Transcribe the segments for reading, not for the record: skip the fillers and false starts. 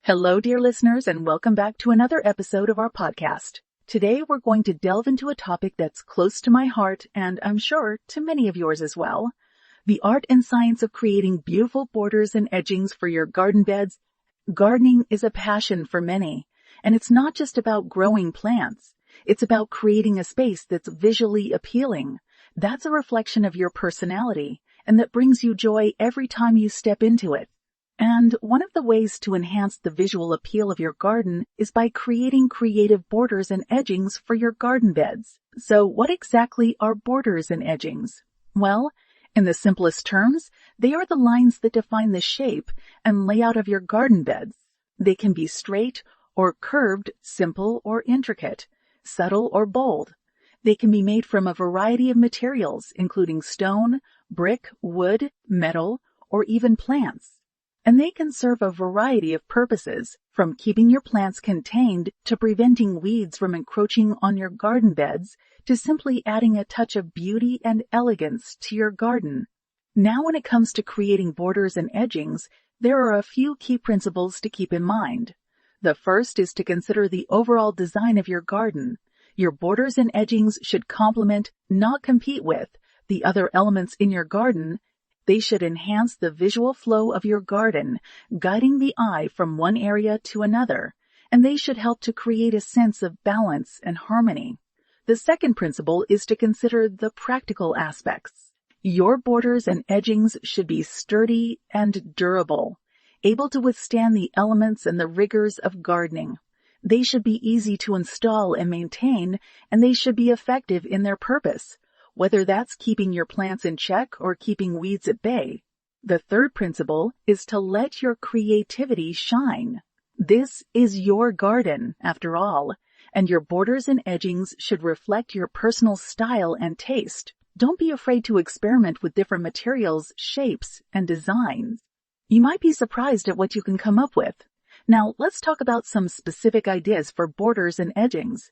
Hello, dear listeners, and welcome back to another episode of our podcast. Today, we're going to delve into a topic that's close to my heart, and I'm sure to many of yours as well. The art and science of creating beautiful borders and edgings for your garden beds. Gardening is a passion for many, and it's not just about growing plants. It's about creating a space that's visually appealing. That's a reflection of your personality, and that brings you joy every time you step into it. And one of the ways to enhance the visual appeal of your garden is by creating creative borders and edgings for your garden beds. So what exactly are borders and edgings? Well, in the simplest terms, they are the lines that define the shape and layout of your garden beds. They can be straight or curved, simple or intricate, subtle or bold. They can be made from a variety of materials, including stone, brick, wood, metal, or even plants. And they can serve a variety of purposes, from keeping your plants contained to preventing weeds from encroaching on your garden beds to simply adding a touch of beauty and elegance to your garden. Now, when it comes to creating borders and edgings, there are a few key principles to keep in mind. The first is to consider the overall design of your garden. Your borders and edgings should complement, not compete with, the other elements in your garden. They should enhance the visual flow of your garden, guiding the eye from one area to another, and they should help to create a sense of balance and harmony. The second principle is to consider the practical aspects. Your borders and edgings should be sturdy and durable, able to withstand the elements and the rigors of gardening. They should be easy to install and maintain, and they should be effective in their purpose, whether that's keeping your plants in check or keeping weeds at bay. The third principle is to let your creativity shine. This is your garden, after all, and your borders and edgings should reflect your personal style and taste. Don't be afraid to experiment with different materials, shapes, and designs. You might be surprised at what you can come up with. Now, let's talk about some specific ideas for borders and edgings.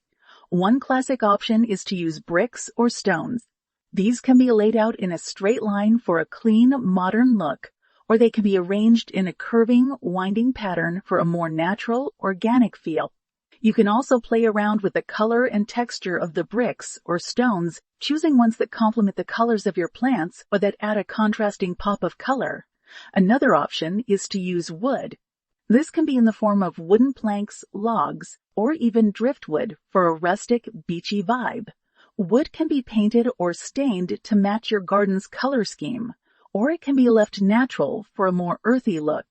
One classic option is to use bricks or stones. These can be laid out in a straight line for a clean, modern look, or they can be arranged in a curving, winding pattern for a more natural, organic feel. You can also play around with the color and texture of the bricks or stones, choosing ones that complement the colors of your plants or that add a contrasting pop of color. Another option is to use wood. This can be in the form of wooden planks, logs, or even driftwood for a rustic, beachy vibe. Wood can be painted or stained to match your garden's color scheme, or it can be left natural for a more earthy look.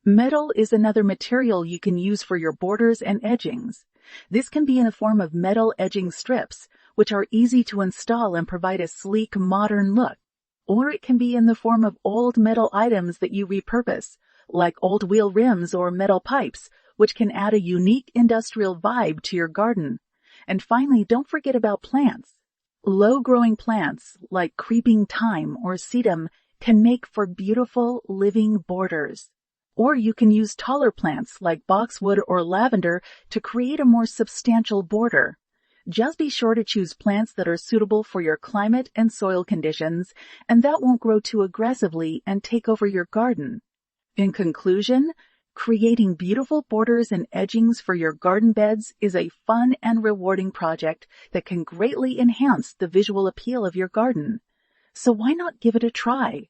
Metal is another material you can use for your borders and edgings. This can be in the form of metal edging strips, which are easy to install and provide a sleek, modern look. Or it can be in the form of old metal items that you repurpose, like old wheel rims or metal pipes, which can add a unique industrial vibe to your garden. And finally, don't forget about plants. Low-growing plants like creeping thyme or sedum can make for beautiful living borders. Or you can use taller plants like boxwood or lavender to create a more substantial border. Just be sure to choose plants that are suitable for your climate and soil conditions, and that won't grow too aggressively and take over your garden. In conclusion, creating beautiful borders and edgings for your garden beds is a fun and rewarding project that can greatly enhance the visual appeal of your garden. So why not give it a try?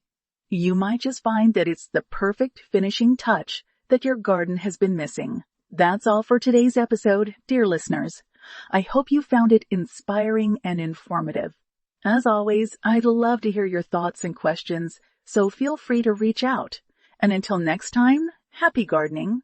You might just find that it's the perfect finishing touch that your garden has been missing. That's all for today's episode, dear listeners. I hope you found it inspiring and informative. As always, I'd love to hear your thoughts and questions, so feel free to reach out. And until next time, happy gardening.